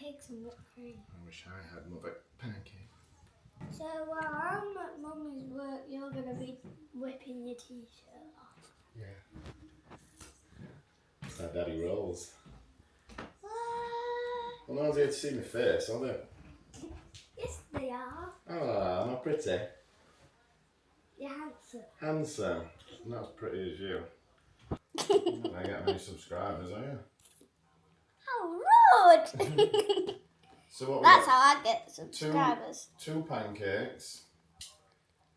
pancakes and whipped cream. I wish I had more pancakes. So while I'm at Mummy's work, you're going to be whipping your t-shirt off. Yeah. That's how Daddy rolls. Well, no one's here to see my face, are they? Yes, they are. Ah, am I pretty? You're handsome. Handsome. Not as pretty as you. You're not going to get many subscribers, are you? How rude! So what That's how I get subscribers. Two pancakes,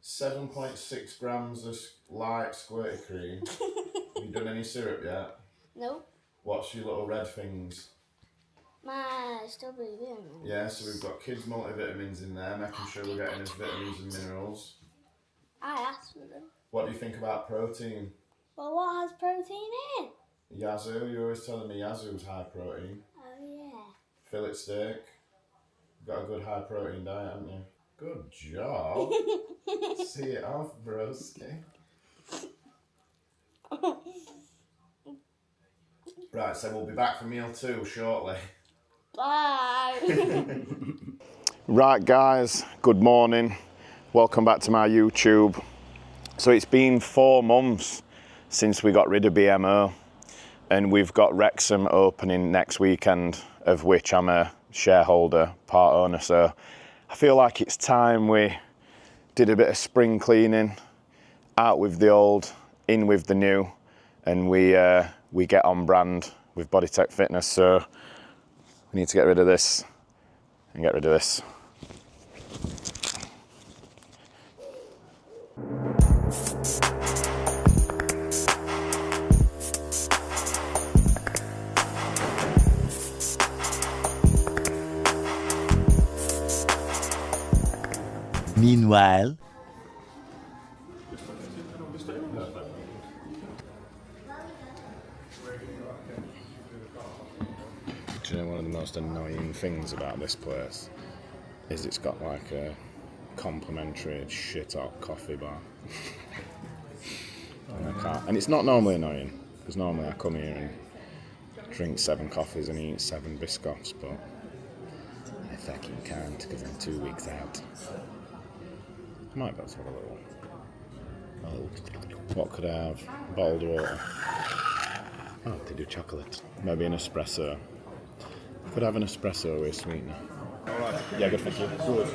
7.6 grams of light squirty cream. Have you done any syrup yet? No. What's your little red things? My strawberry vitamins. Yeah, so we've got kids' multivitamins in there, making sure we're getting enough vitamins and minerals. I asked for them. What do you think about protein? Well, what has protein in? Yazoo, you're always telling me Yazoo's high protein. Oh, yeah. Fillet steak. You've got a good high protein diet, haven't you? Good job. See it off, broski. Right, so we'll be back for meal 2 shortly. Bye. Right guys, good morning. Welcome back to my YouTube. So it's been 4 months since we got rid of BMO, and we've got Wrexham opening next weekend, of which I'm a shareholder, part owner. So I feel like it's time we did a bit of spring cleaning, out with the old, in with the new, and we get on brand with Bodytech Fitness. So we need to get rid of this and get rid of this. Meanwhile, Do you know one of the most annoying things about this place is it's got like a complimentary shit hot coffee bar. And it's not normally annoying, because normally I come here and drink 7 coffees and eat 7 biscoffs, but I fucking can't because I'm 2 weeks out. I might be able to have a little. What could I have? Bottled water. Oh, they do chocolate. Maybe an espresso. Could I have an espresso with a sweetener? Alright. Yeah, good, thank you. Good.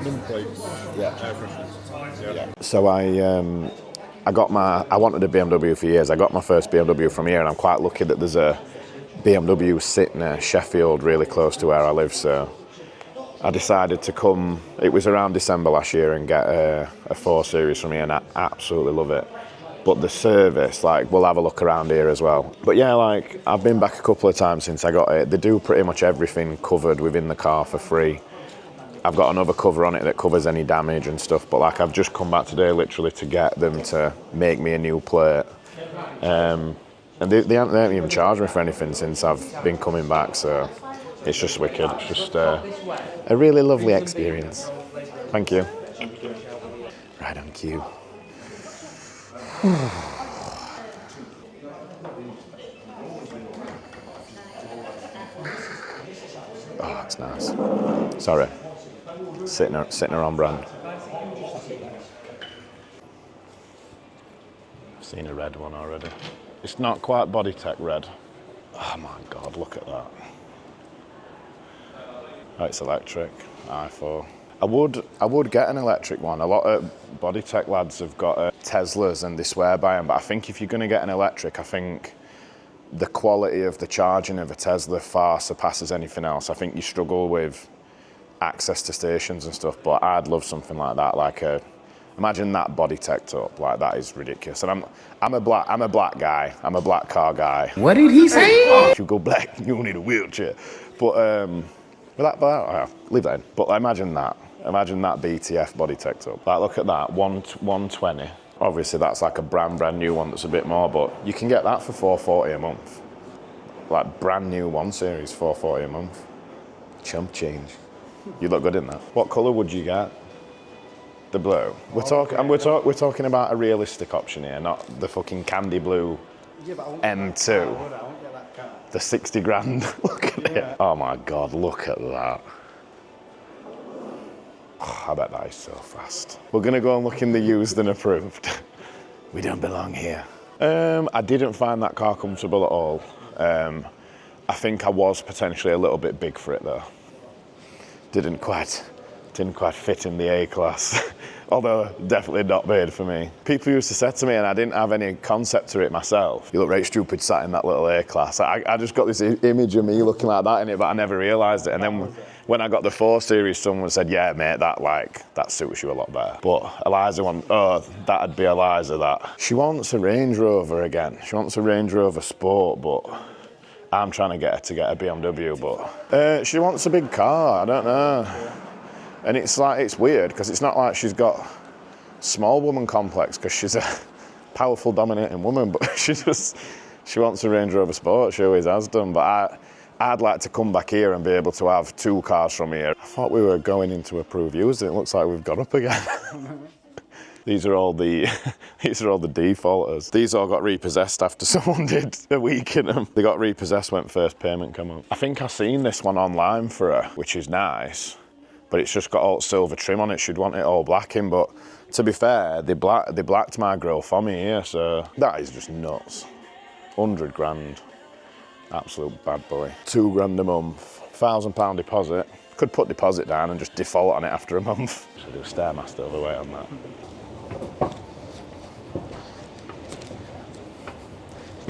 Number plates. Yeah. Air fresheners. Yeah. So I wanted a BMW for years. I got my first BMW from here, and I'm quite lucky that there's a BMW sitting near Sheffield, really close to where I live. So I decided to come, it was around December last year, and get a 4 Series from here, and I absolutely love it. But the service, like, we'll have a look around here as well. But yeah, like, I've been back a couple of times since I got it. They do pretty much everything covered within the car for free. I've got another cover on it that covers any damage and stuff, but like, I've just come back today literally to get them to make me a new plate. And they haven't even charged me for anything since I've been coming back, so it's just wicked. It's just a really lovely experience. Thank you. Right on cue. Oh, that's nice. Sorry. Sitting her on brand. I've seen a red one already. It's not quite Bodytech red. Oh my God, look at that. Oh, it's electric. i4. I would get an electric one. A lot of Bodytech lads have got Teslas and they swear by them, but I think if you're going to get an electric, I think the quality of the charging of a Tesla far surpasses anything else. I think you struggle with access to stations and stuff, but I'd love something like that. Like imagine that Bodytech up, like that is ridiculous. And I'm a black guy. I'm a black car guy. what did he say? If you go black, you'll need a wheelchair. But leave that in. But imagine that. Imagine that BTF Bodytech up. Like, look at that, 120. Obviously, that's like a brand new one that's a bit more, but you can get that for $440 a month. Like, brand new 1 Series, $440 a month. Chump change. You look good in that. What colour would you get? The blue. We're talking about a realistic option here, not the fucking candy blue M2. The 60 grand. Look at it. Oh my God, look at that. Oh, I bet that is so fast. We're gonna go and look in the used and approved. We don't belong here. I didn't find that car comfortable at all. I think I was potentially a little bit big for it though. Didn't quite fit in the A-class. Although definitely not made for me. People used to say to me, and I didn't have any concept to it myself, you look right stupid sat in that little A-class. I just got this image of me looking like that in it, but I never realised it. And then when I got the 4 Series, someone said, yeah, mate, that suits you a lot better. But Eliza that'd be Eliza, that. She wants a Range Rover again. She wants a Range Rover Sport, but I'm trying to get her to get a BMW, but she wants a big car, I don't know. And it's weird, because it's not like she's got small woman complex, because she's a powerful, dominating woman, but she wants a Range Rover Sport, she always has done. But I'd like to come back here and be able to have 2 cars from here. I thought we were going into approved used, and it looks like we've gone up again. These are all the defaulters. These all got repossessed after someone did a week in them. They got repossessed when first payment came up. I think I seen this one online for her, which is nice. But it's just got all silver trim on it. She'd want it all black in, but to be fair, they blacked my grill for me here, so that is just nuts. 100 grand, absolute bad boy. 2 grand a month, £1,000 deposit. Could put deposit down and just default on it after a month. Should do a Stairmaster overweight on that.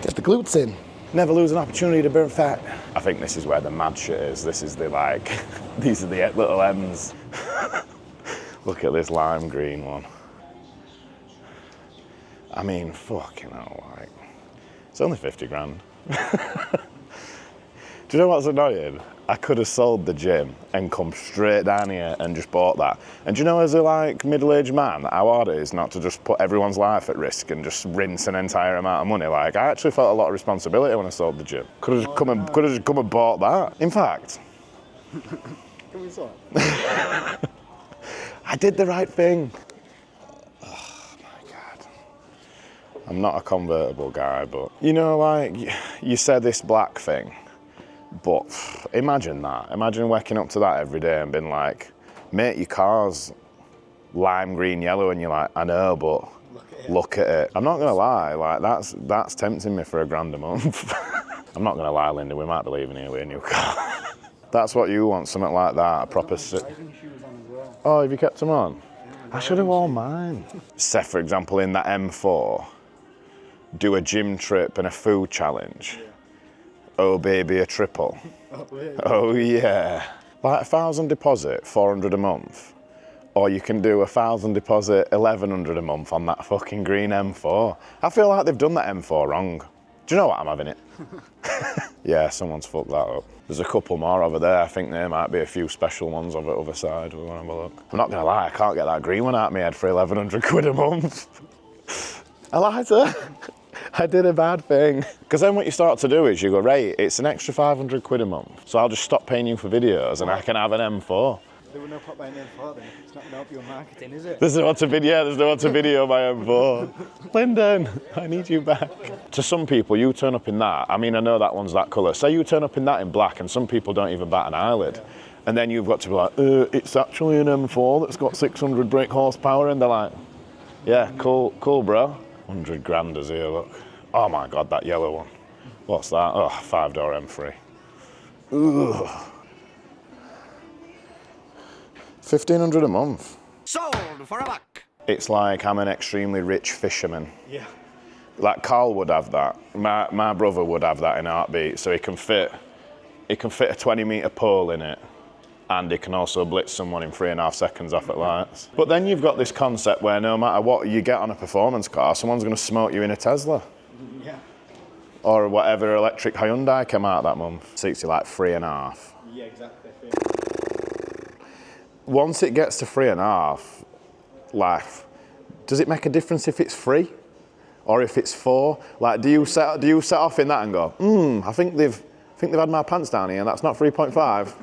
Get the glutes in. Never lose an opportunity to burn fat. I think this is where the mad shit is. This is the these are the little M's. Look at this lime green one. I mean, fucking hell, it's only 50 grand. Do you know what's annoying? I could have sold the gym and come straight down here and just bought that. And do you know, as a middle-aged man, how hard it is not to just put everyone's life at risk and just rinse an entire amount of money? I actually felt a lot of responsibility when I sold the gym. Could have just come and bought that. In fact, Can we start? I did the right thing. Oh my God. I'm not a convertible guy, but you know, you said this black thing. But imagine that. Imagine waking up to that every day and being like, mate, your car's lime green yellow, and you're like, I know, but look at it. I'm not gonna lie, that's tempting me for £1 grand a month. I'm not gonna lie, Linda, we might be leaving here with a new car. That's what you want, something like that, a proper Oh, have you kept them on? I should have worn mine. Say, for example, in that M4, do a gym trip and a food challenge. Oh baby, a triple. Oh yeah. Like 1,000 deposit, 400 a month. Or you can do 1,000 deposit, 1,100 a month on that fucking green M4. I feel like they've done that M4 wrong. Do you know what, I'm having it? Yeah, someone's fucked that up. There's a couple more over there. I think there might be a few special ones on the other side. We'll have a look. I'm not gonna lie, I can't get that green one out of my head for 1,100 quid a month. Eliza, I did a bad thing. Because then what you start to do is you go, right, it's an extra 500 quid a month. So I'll just stop paying you for videos and I can have an M4. There were no pop buying M4 then. It's not going to help your marketing, is it? There's no one to video my M4. Lyndon, I need you back. To some people, you turn up in that. I mean, I know that one's that colour. Say you turn up in that in black and some people don't even bat an eyelid. Yeah. And then you've got to be like, it's actually an M4 that's got 600 brake horsepower. And they're like, yeah, cool, bro. 100 grand is here, look. Oh my God, that yellow one. What's that? Oh, 5-door M3. Ugh. 1,500 a month. Sold for a buck. It's like I'm an extremely rich fisherman. Yeah. Like Carl would have that. My brother would have that in a heartbeat. So he can fit a 20-metre pole in it, and he can also blitz someone in 3.5 seconds off at lights. But then you've got this concept where no matter what you get on a performance car, someone's going to smoke you in a Tesla. Yeah. Or whatever electric Hyundai came out that month. Takes you like 3.5. Yeah, exactly. Once it gets to 3.5, does it make a difference if it's 3 or if it's 4? Like, do you set off in that and go, I think they've had my pants down here and that's not 3.5?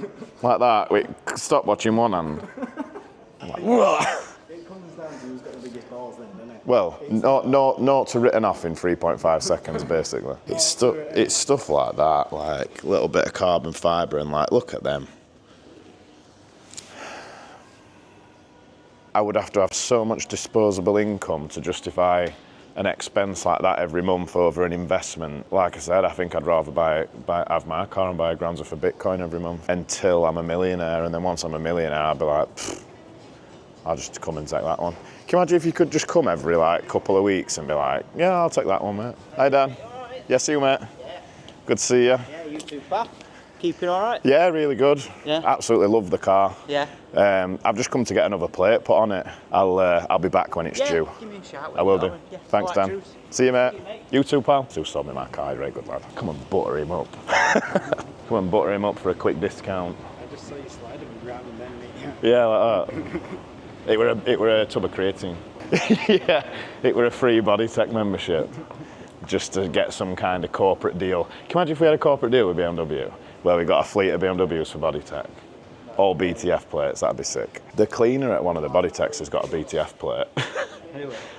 Like that. Wait, stop watching one hand. Like, It comes down to who's got the his balls then, doesn't it? Well, not to written off in 3.5 seconds, basically. It's stuff like that, like a little bit of carbon fibre, and like, look at them. I would have to have so much disposable income to justify an expense like that every month over an investment. Like I said, I think I'd rather have my car and buy $1,000 worth of Bitcoin every month until I'm a millionaire, and then once I'm a millionaire, I'll be like, I'll just come and take that one. Can you imagine if you could just come every like couple of weeks and be like, yeah, I'll take that one, mate. Hi, Dan. Right. Yeah, see you, mate. Yeah. Good to see you. Yeah, you too, pal. Keeping all right? Yeah, really good. Yeah. Absolutely love the car. Yeah. I've just come to get another plate put on it. I'll be back when it's due. Give me a shout. I will do. Yeah. Thanks, All right, Dan. Drews. See you, mate. See you, mate. You too, pal. Who sold me my car? Very good lad. Come on, butter him up. Come on, butter him up for a quick discount. I just saw you slide him and grab him then, mate. Yeah, like that. It were a tub of creatine. Yeah, it were a free BodyTech membership, just to get some kind of corporate deal. Can you imagine if we had a corporate deal with BMW, where we got a fleet of BMWs for BodyTech? All BTF plates, that'd be sick. The cleaner at one of the BodyTechs has got a BTF plate.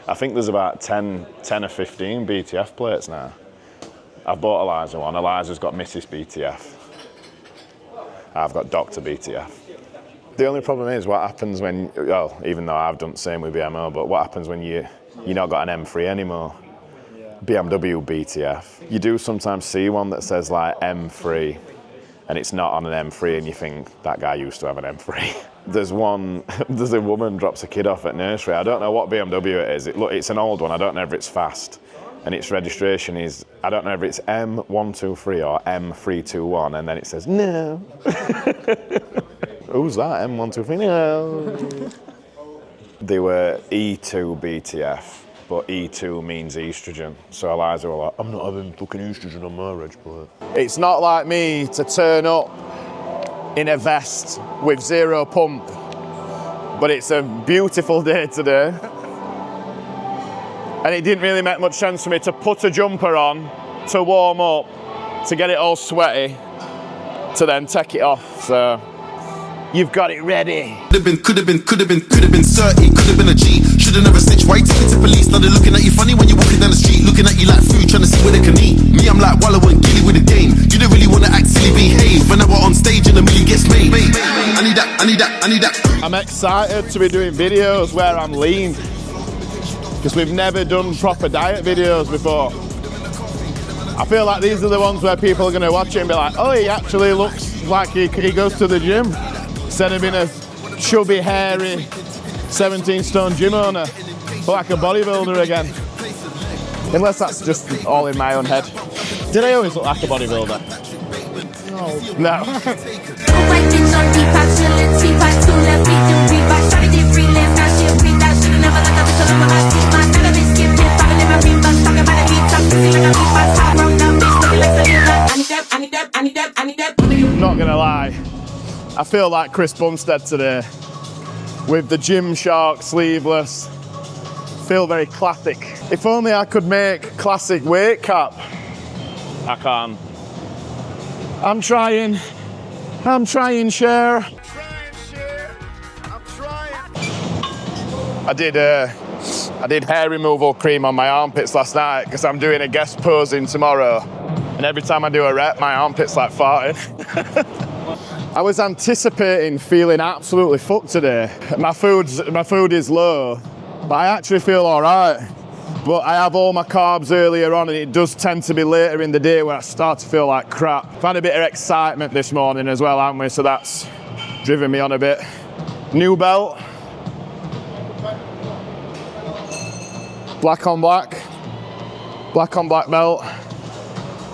I think there's about 10 or 15 BTF plates now. I've bought Eliza one. Eliza's got Mrs. BTF. I've got Dr. BTF. The only problem is what happens when, well, even though I've done the same with BMO, but what happens when you're not got an M3 anymore? BMW BTF. You do sometimes see one that says like M3, and it's not on an M3, and you think that guy used to have an M3. There's a woman drops a kid off at nursery. I don't know what BMW it is. It's an old one. I don't know if it's fast, and its registration is, I don't know if it's M123 or M321, and then it says no. Who's that? M123? No. They were E2 BTF, but E2 means estrogen. So Eliza were like, I'm not having fucking estrogen on my reg plate. It's not like me to turn up in a vest with zero pump, but it's a beautiful day today. And it didn't really make much sense for me to put a jumper on, to warm up, to get it all sweaty, to then take it off, so. You've got it ready. Could have been 30, could have been a G. Should've never snitched, why you take it to police? Now they're looking at you funny when you're walking down the street, looking at you like food, trying to see where they can eat. Me, I'm like Wallow and Gilly with the game. You don't really wanna act silly, behave. When I was on stage and a million gets made. I need that. I'm excited to be doing videos where I'm lean, because we've never done proper diet videos before. I feel like these are the ones where people are gonna watch it and be like, oh, he actually looks like he goes to the gym. Instead of being a chubby, hairy, 17-stone gym owner, but like a bodybuilder again. Unless that's just all in my own head. Did I always look like a bodybuilder? No. Not gonna lie, I feel like Chris Bumstead today with the Gymshark sleeveless. Feel very classic. If only I could make classic weight cap. I can't. I'm trying, Cher. I did hair removal cream on my armpits last night because I'm doing a guest posing tomorrow. And every time I do a rep, my armpit's like farting. I was anticipating feeling absolutely fucked today. My food is low, but I actually feel all right. But I have all my carbs earlier on, and it does tend to be later in the day where I start to feel like crap. I've had a bit of excitement this morning as well, haven't we? So that's driven me on a bit. New belt. Black on black. Black on black belt.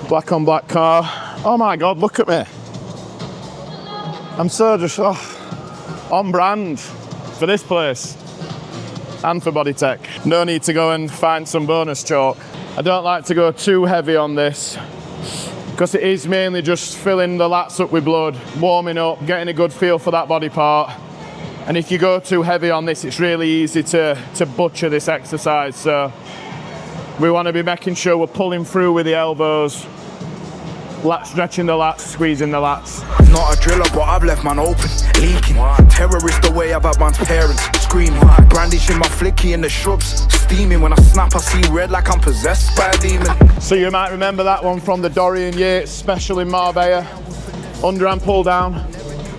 Black on black car. Oh my God, look at me. I'm so just on brand for this place and for BodyTech. No need to go and find some bonus chalk. I don't like to go too heavy on this because it is mainly just filling the lats up with blood, warming up, getting a good feel for that body part. And if you go too heavy on this, it's really easy to butcher this exercise. So we want to be making sure we're pulling through with the elbows, stretching the lats, squeezing the lats. Not a driller, but I've left man open, leaking. Terrorist the way I've had man's parents screaming, brandishing my flicky. monkey in the shrubs, steaming. When I snap, I see red like I'm possessed by a demon. So you might remember that one from the Dorian Yates special in Marbella. Underhand pull down.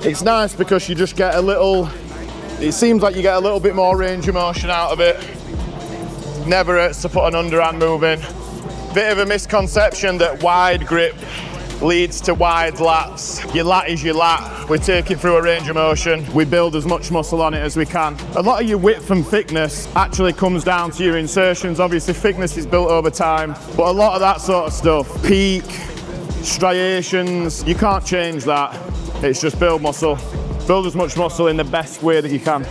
It's nice because you just get a little, it seems like you get a little bit more range of motion out of it. Never hurts to put an underhand move in. Bit of a misconception that wide grip leads to wide lats. Your lat is your lat. We take it through a range of motion. We build as much muscle on it as we can. A lot of your width and thickness actually comes down to your insertions. Obviously thickness is built over time, but a lot of that sort of stuff, peak, striations, you can't change that. It's just build muscle. Build as much muscle in the best way that you can.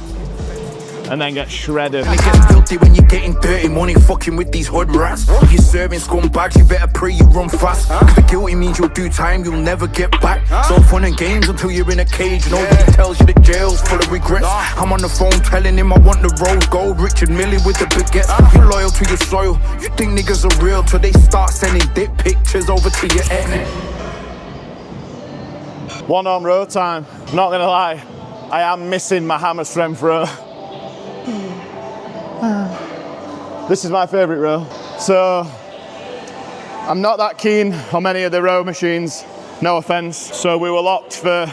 And then get shredded. It gets filthy when you're getting dirty money, fucking with these hood rats. If you're serving scumbags, you better pray you run fast. Cause the guilty means you'll do time, you'll never get back. So fun and games until you're in a cage. Nobody tells you the jail's full of regrets. I'm on the phone telling him I want the rose gold. Richard Millie with the baguettes. You're loyal to your soil. You think niggas are real till they start sending dick pictures over to your ex. One arm row time. Not gonna lie, I am missing my hammer strength row. This is my favourite row. So, I'm not that keen on many of the row machines, no offence. So we were locked for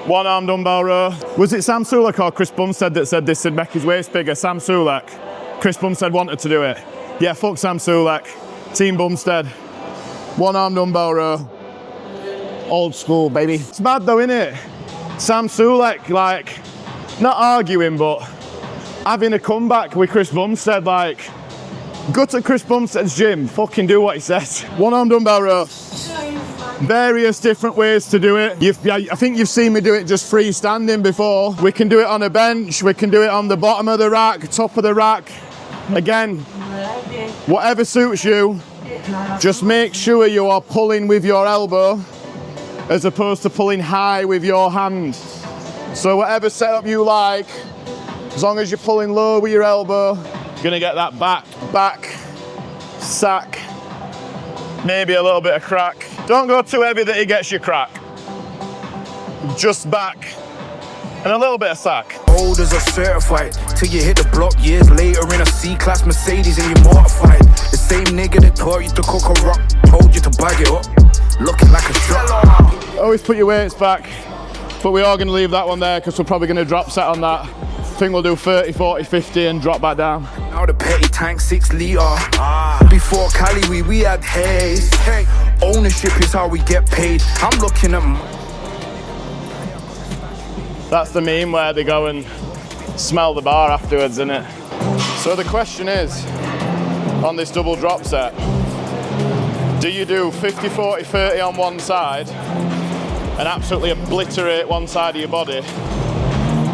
one arm dumbbell row. Was it Sam Sulek or Chris Bumstead that said this would make his waist bigger? Sam Sulek. Chris Bumstead wanted to do it. Yeah, fuck Sam Sulek. Team Bumstead. One arm dumbbell row. Old school, baby. It's mad though, innit? Sam Sulek, like, not arguing, but having a comeback with Chris Bumstead, like, go to Chris Bumstead's gym, fucking do what he says. One arm dumbbell row. Various different ways to do it. I think you've seen me do it just freestanding before. We can do it on a bench, we can do it on the bottom of the rack, top of the rack. Again, whatever suits you, just make sure you are pulling with your elbow as opposed to pulling high with your hand. So whatever setup you like, as long as you're pulling low with your elbow, you're gonna get that back, sack, maybe a little bit of crack. Don't go too heavy that it gets you crack. Just back, and a little bit of sack. Old as a certified, till you hit the block years later in a C-class Mercedes and you're mortified. The same nigga that taught you to cook a rock, told you to bag it up, looking like a shot. Always put your weights back, but we are gonna leave that one there because we're probably gonna drop set on that. I think we'll do 30, 40, 50 and drop back down. Now the petty tank 6 litre. Before Cali we had haze. Ownership is how we get paid. I'm looking at That's the meme where they go and smell the bar afterwards, isn't it? So the question is, on this double drop set, do you do 50, 40, 30 on one side and absolutely obliterate one side of your body,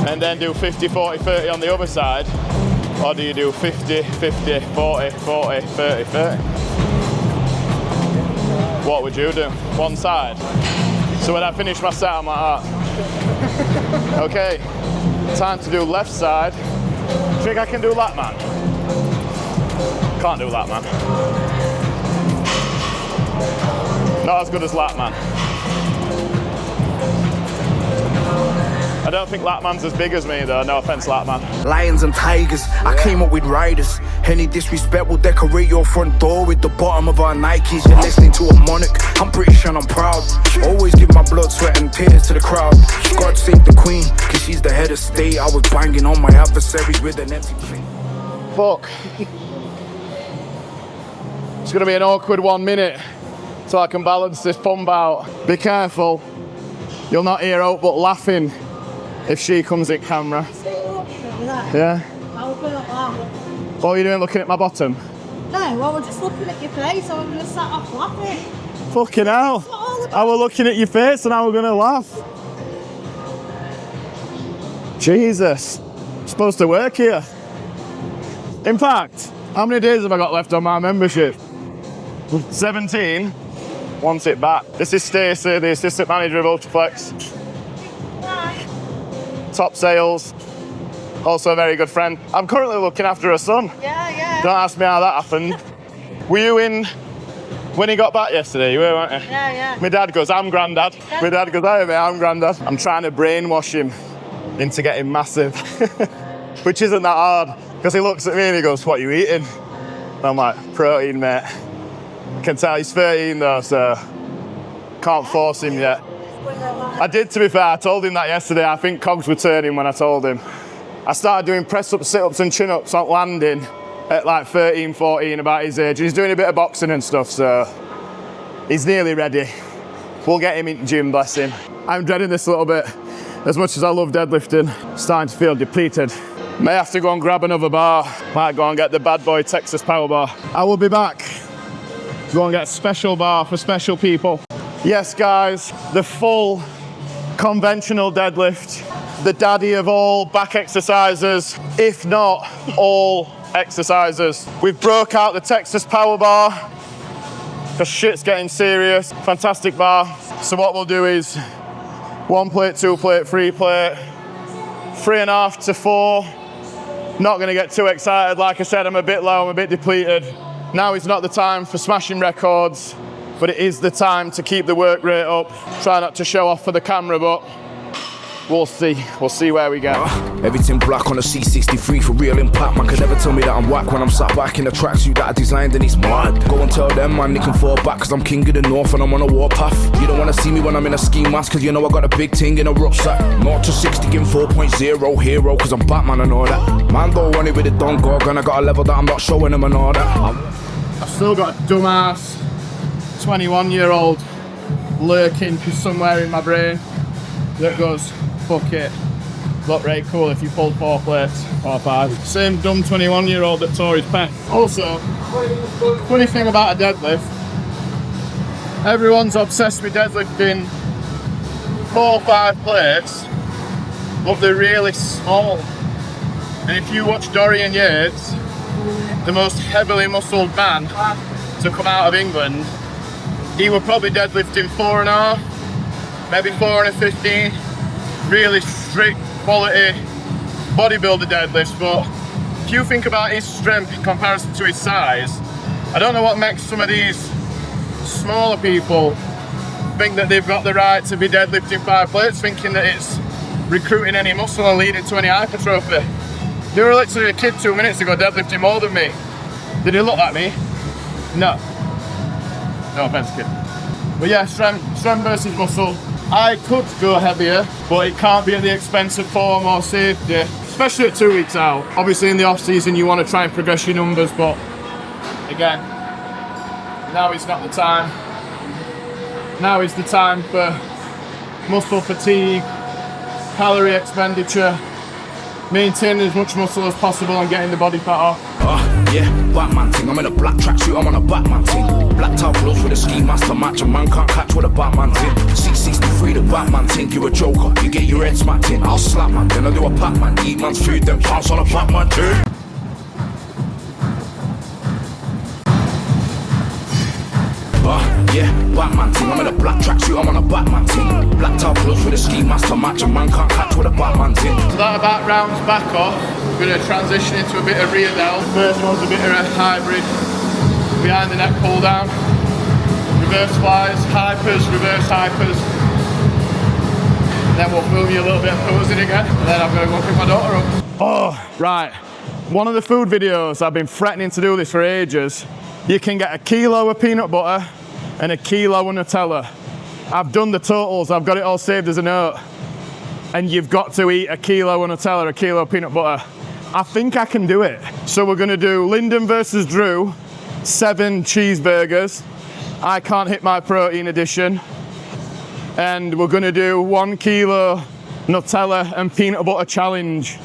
and then do 50, 40, 30 on the other side? Or do you do 50, 50, 40, 40, 30, 30? What would you do? One side. So when I finish my set, I'm like that. Okay, time to do left side. Think I can do lat man? Can't do lat man. Not as good as lat man. I don't think Latman's as big as me though, no offense Latman. lions and tigers, I came up with riders. Any disrespect will decorate your front door with the bottom of our Nikes. You're listening to a monarch, I'm British and I'm proud. Always give my blood, sweat and tears to the crowd. God save the queen, cause she's the head of state. I was banging on my adversaries with an empty plate. Fuck. It's gonna be an awkward 1 minute so I can balance this pump out. Be careful, you'll not hear out but laughing if she comes in camera. Yeah? What are you doing looking at my bottom? No, I was just looking at your face, so I'm going to start off laughing. Fucking hell. I was looking at your face and I was going to laugh. Jesus. I'm supposed to work here. In fact, how many days have I got left on my membership? 17. Want it back. This is Stacey, the assistant manager of Ultraflex. Top sales, also a very good friend. I'm currently looking after her son. Yeah. Don't ask me how that happened. Were you in when he got back yesterday? You were, weren't you? Yeah. My dad goes, I'm granddad. My dad goes, hey mate, I'm granddad. I'm trying to brainwash him into getting massive. which isn't that hard, because he looks at me and he goes, what are you eating? And I'm like, protein, mate. I can tell he's 13 though, so can't force him yet. I did, to be fair, I told him that yesterday. I think cogs were turning when I told him. I started doing press-ups, sit-ups and chin-ups on landing at like 13, 14, about his age. He's doing a bit of boxing and stuff, so he's nearly ready. We'll get him in the gym, bless him. I'm dreading this a little bit. As much as I love deadlifting, starting to feel depleted. May have to go and grab another bar. Might go and get the bad boy Texas power bar. I will be back. Go and get a special bar for special people. Yes, guys, the full conventional deadlift. The daddy of all back exercises, if not all exercises. We've broke out the Texas power bar, because shit's getting serious. Fantastic bar. So what we'll do is 1 plate, 2 plate, 3 plate, 3.5 to 4. Not gonna get too excited. Like I said, I'm a bit low, I'm a bit depleted. Now is not the time for smashing records, but it is the time to keep the work rate up. Try not to show off for the camera, but we'll see. We'll see where we get. Everything black on a C63 for real impact. Man could never tell me that I'm whack when I'm sat back in the tracksuit that I designed and it's mad. Go and tell them, man, they can fall back, cause I'm king of the north and I'm on a warpath. You don't wanna see me when I'm in a ski mask, cause you know I got a big ting in a rucksack. 0 to 60 in 4.0 hero, cause I'm Batman and all that. Man don't want it with a Don Gog, and I got a level that I'm not showing them and all that. I've still got a dumbass 21-year-old lurking somewhere in my brain that goes, fuck it, look right cool if you pulled 4 plates or 5. Same dumb 21-year-old that tore his pec. Also, funny thing about a deadlift, everyone's obsessed with deadlifting 4 or 5 plates, but they're really small. And if you watch Dorian Yates, the most heavily muscled man to come out of England, he were probably deadlifting 4.5, maybe 4.15. Really strict quality bodybuilder deadlifts, but if you think about his strength in comparison to his size, I don't know what makes some of these smaller people think that they've got the right to be deadlifting 5 plates, thinking that it's recruiting any muscle and leading to any hypertrophy. They were literally a kid 2 minutes ago deadlifting more than me. Did he look like me? No. No offense, kid. But yeah, strength versus muscle. I could go heavier, but it can't be at the expense of form or safety, especially at 2 weeks out. Obviously in the off season you want to try and progress your numbers, but again, now is not the time. Now is the time for muscle fatigue, calorie expenditure, maintaining as much muscle as possible and getting the body fat off. Yeah, Batman ting. I'm in a black tracksuit, I'm on a Batman ting. Black top clothes with a ski mask to match. A man can't catch with a Batman ting. C63, the Batman ting. You're a joker, you get your head smacked in. I'll slap man, then I'll do a Pac-Man. Eat man's food, then pounce on a Batman ting. Yeah, Batman ting. I'm in a black tracksuit, I'm on a Batman ting. Black top clothes with a ski mask to match. A man can't catch with a Batman ting. So that about rounds back off. We're going to transition into a bit of rear delt. First one's a bit of a hybrid. Behind the neck pull down. Reverse flies, hypers, reverse hypers. Then we'll film you a little bit of posing again. And then I'm going to go pick my daughter up. Oh, right. One of the food videos, I've been threatening to do this for ages. You can get 1 kilo of peanut butter and 1 kilo of Nutella. I've done the totals, I've got it all saved as a note. And you've got to eat 1 kilo of Nutella, 1 kilo of peanut butter. I think I can do it. So we're gonna do Lyndon versus Drew, 7 cheeseburgers. I can't hit my protein addition. And we're gonna do 1 kilo Nutella and peanut butter challenge.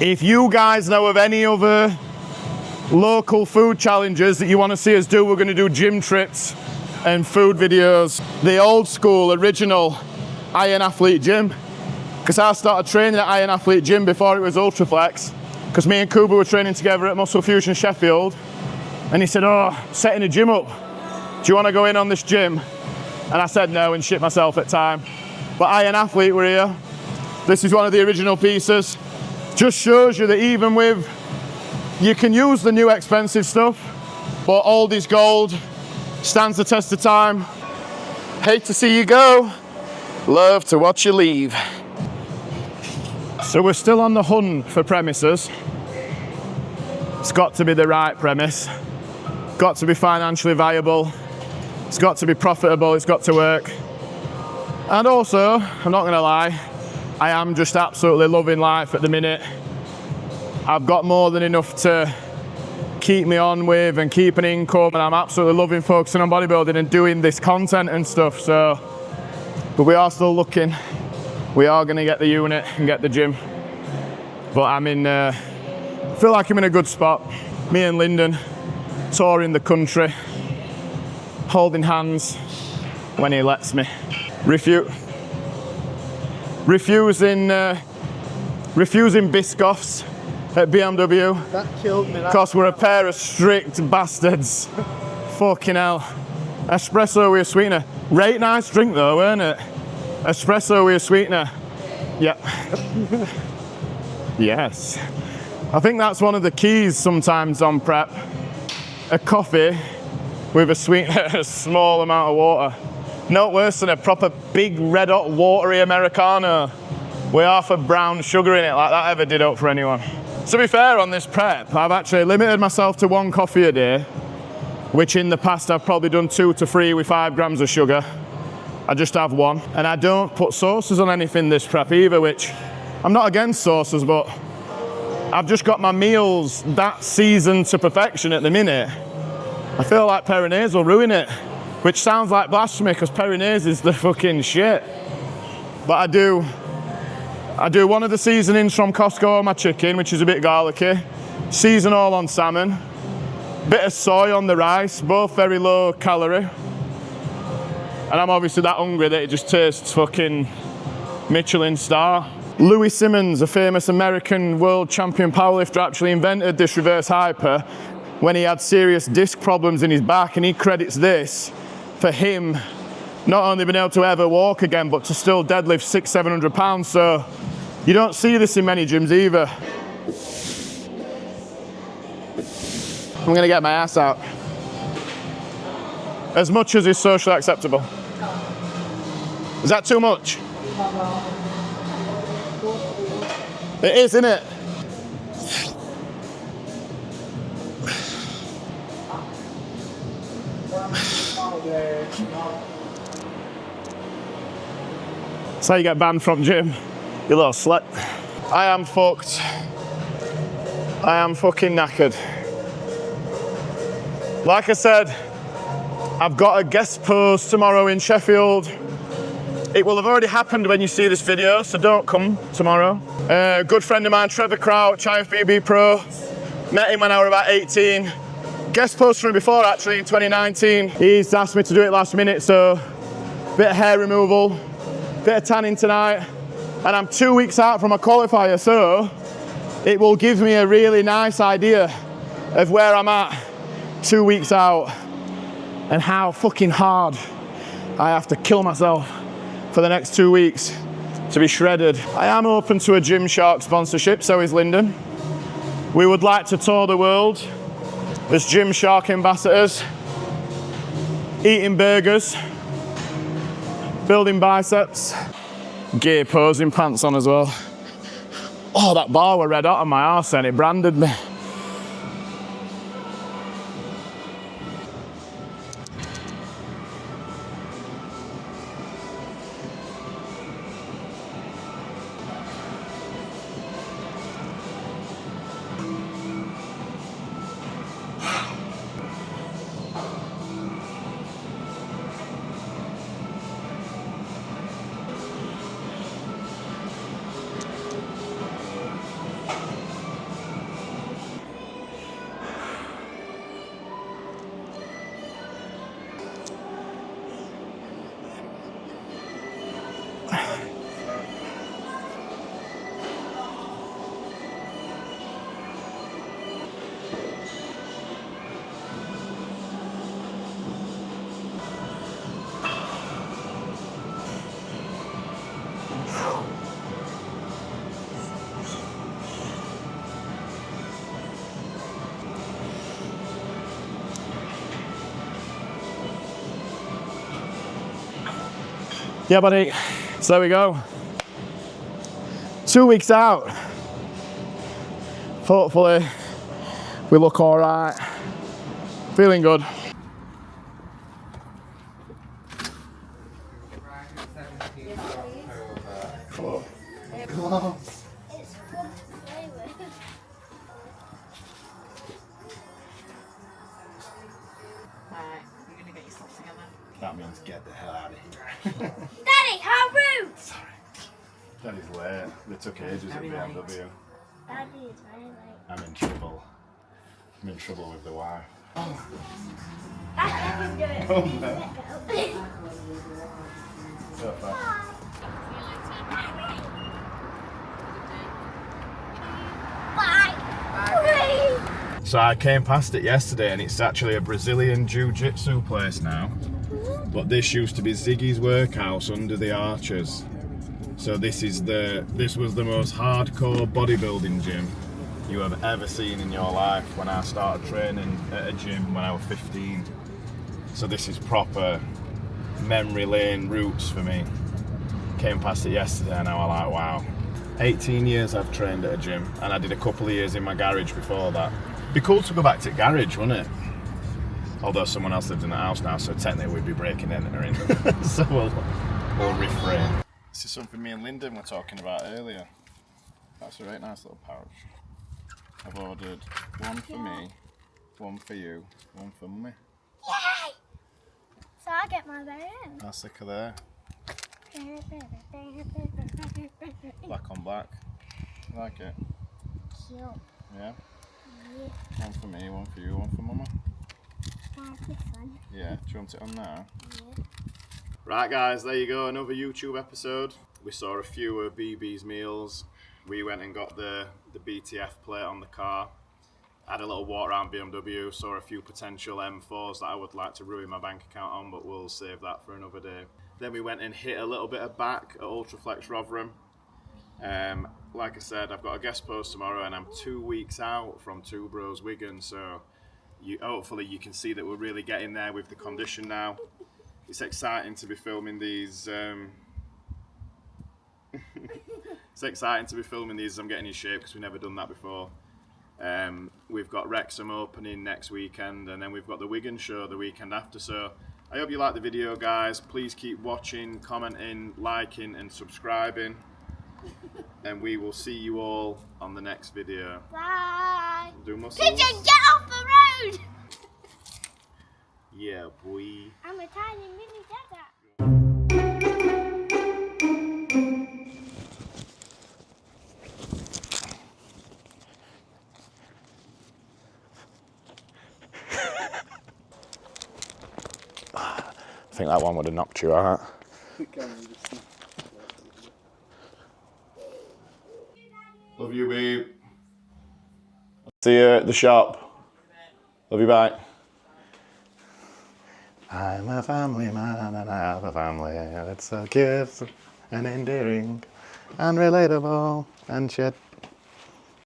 If you guys know of any other local food challenges that you wanna see us do, we're gonna do gym trips and food videos. The old school, original Iron Athlete Gym. Because I started training at Iron Athlete Gym before it was Ultraflex. Because me and Kuba were training together at Muscle Fusion Sheffield. And he said, oh, setting a gym up. Do you want to go in on this gym? And I said no and shit myself at time. But Iron Athlete were here. This is one of the original pieces. Just shows you that even with, you can use the new expensive stuff, but old is gold, stands the test of time. Hate to see you go, love to watch you leave. So we're still on the hunt for premises. It's got to be the right premise. Got to be financially viable. It's got to be profitable. It's got to work. And also, I'm not gonna lie, I am just absolutely loving life at the minute. I've got more than enough to keep me on with and keep an income, and I'm absolutely loving focusing on bodybuilding and doing this content and stuff. So, but we are still looking. We are gonna get the unit and get the gym. But I'm in, I feel like I'm in a good spot. Me and Lyndon touring the country, holding hands when he lets me. Refusing Biscoffs at BMW. That killed me. Because we're a pair of strict bastards. Fucking hell. Espresso with a sweetener. Right nice drink though, weren't it? Espresso with a sweetener. Yep. Yes. I think that's one of the keys sometimes on prep. A coffee with a sweetener and a small amount of water. No worse than a proper big red hot watery Americano with half a brown sugar in it, like that ever did up for anyone. To be fair, on this prep, I've actually limited myself to 1 coffee a day, which in the past I've probably done 2 to 3 with 5 grams of sugar. I just have 1. And I don't put sauces on anything this prep either, which I'm not against sauces, but I've just got my meals that seasoned to perfection at the minute. I feel like Peronaise will ruin it, which sounds like blasphemy because Peronaise is the fucking shit. But I do 1 of the seasonings from Costco on my chicken, which is a bit garlicky. Season all on salmon. Bit of soy on the rice, both very low calorie. And I'm obviously that hungry that it just tastes fucking Michelin star. Louis Simmons, a famous American world champion powerlifter, actually invented this reverse hyper when he had serious disc problems in his back, and he credits this for him not only being able to ever walk again, but to still deadlift 600-700 pounds. So you don't see this in many gyms either. I'm gonna get my ass out. As much as is socially acceptable. Is that too much? It is, isn't it? That's how you get banned from gym, you little slut. I am fucked. I am fucking knackered. Like I said, I've got a guest post tomorrow in Sheffield. It will have already happened when you see this video, so don't come tomorrow. A good friend of mine, Trevor Crouch, IFBB Pro. Met him when I was about 18. Guest post from him before, actually, in 2019. He's asked me to do it last minute, so bit of hair removal, bit of tanning tonight, and I'm 2 weeks out from a qualifier, so it will give me a really nice idea of where I'm at 2 weeks out and how fucking hard I have to kill myself for the next 2 weeks to be shredded. I am open to a Gymshark sponsorship, so is Lyndon. We would like to tour the world as Gymshark ambassadors, eating burgers, building biceps, gear posing pants on as well. Oh, that bar were red hot on my arse and it branded me. Yeah, buddy. So there we go. 2 weeks out. Hopefully we look all right. Feeling good. It's fun to play with. Right, you're gonna get yourself together. That means get the hell out of here. Daddy, how rude! Daddy's late. They took ages at BMW. Daddy is very late. I'm in trouble. I'm in trouble with the wife. That's never good. So far. Bye. Bye. So I came past it yesterday and it's actually a Brazilian jiu-jitsu place now. But this used to be Ziggy's workhouse under the Archers. So this was the most hardcore bodybuilding gym you have ever seen in your life when I started training at a gym when I was 15. So this is proper memory lane roots for me. Came past it yesterday and I was like, wow. 18 years I've trained at a gym and I did a couple of years in my garage before that. Be cool to go back to garage, wouldn't it? Although someone else lives in the house now, so technically we'd be breaking entering. So we'll refrain. This is something me and Lyndon were talking about earlier. That's a right nice little pouch. I've ordered one for me, one for you, one for mummy. Yay! So I get my very own. That's sick of there. Black on black. Like it? Cute. Yeah? One for me, one for you, one for mama. That's fun. Yeah, do you want it on now? Yeah. Right guys, there you go, another YouTube episode. We saw a few of BB's meals. We went and got the BTF plate on the car. Had a little walk around BMW, saw a few potential M4s that I would like to ruin my bank account on, but we'll save that for another day. Then we went and hit a little bit of back at Ultraflex Rotherham. Like I said, I've got a guest post tomorrow and I'm 2 weeks out from Two Bros Wigan, so hopefully you can see that we're really getting there with the condition now. It's exciting to be filming these. It's exciting to be filming these as I'm getting in shape because we've never done that before. We've got Wrexham opening next weekend and then we've got the Wigan show the weekend after, so I hope you like the video guys. Please keep watching, commenting, liking and subscribing. And we will see you all on the next video. Bye. Do muscles? Pigeon, get off the road! Yeah, boy. I'm a tiny mini dada. I think that one would have knocked you out. Love you, babe. See you at the shop. Love you, bye. I'm a family man and I have a family. It's so cute and endearing and relatable and shit.